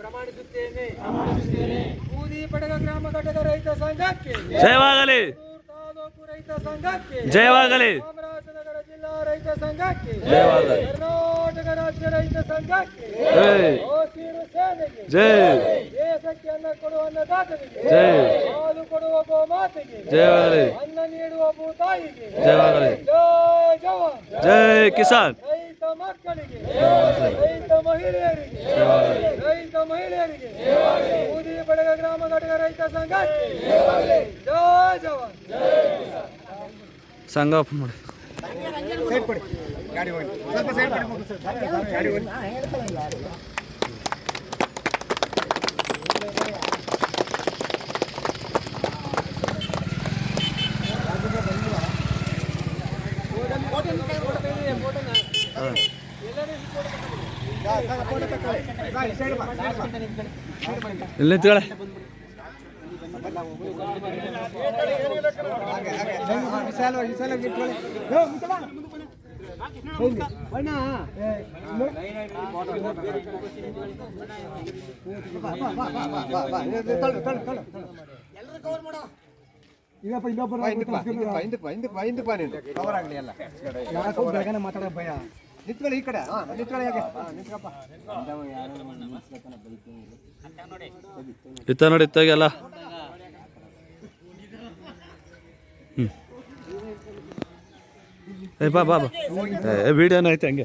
ಪ್ರಮಾಣಿಸುತ್ತೇನೆ. ಬೂದಿ ಪಡಗ ಗ್ರಾಮ ಘಟಕ ರೈತ ಸಂಘಕ್ಕೆ ಜಯವಾಗಲಿ. ತಾಲೂಕು ರೈತ ಸಂಘಕ್ಕೆ ಜಯವಾಗಲಿ. ಚಾಮರಾಜನಗರ ಜಿಲ್ಲಾ ರೈತ ಸಂಘಕ್ಕೆ ಜಯವಾಗಲಿ. ಕರ್ನಾಟಕ ರಾಜ್ಯ ರೈತ ಸಂಘಕ್ಕೆ ಜೈ. ಹಸಿರು ಸೇನೆಗೆ ಜೈ. ದೇಶಕ್ಕೆ ಅನ್ನ ಕೊಡುವ ಅನ್ನದಾತನಿಗೆ ಜೈ. ಹಾಲು ಕೊಡುವ ಗೋಮಾತೆಗೆ ಜಯವಾಗಲಿ. ಅನ್ನ ನೀಡುವ ಭೂತಾಯಿಗೆ ಜಯವಾಗಲಿ. ಜೈ ಜವಾನ್. ಜೈ ಕಿಸಾನ್. ರೈತ ಮಕ್ಕಳಿಗೆ ರೈತ ಮಹಿಳೆಯರಿಗೆ ರೈತ ಮಹಿಳೆಯರಿಗೆ ಬೂದಿ ಬಡಗ ಗ್ರಾಮ ಘಟಕ ರೈತ ಸಂಘಕ್ಕೆ ಜೈ ಜವಾನ್. ಸಂಘ ಓಪನ್ ಮಾಡಿ. ಇಲ್ಲಿ ನಿಂತ್ಕೊಳ್ಳಿ. ಮಾತಾಡೋ ಭಯ ನಿಂತ್ಕೊಳ್ಳಿ ಈ ಕಡೆ ನಿಂತ್ಕೊಳ್ಳಿ. ಇತ್ತ ನೋಡಿ ಇತ್ತಾಗೆಲ್ಲ ಬಾ ಬಾ ಬಾ ವಿಡಿಯೋನ ಐತೆ ಹಂಗೆ.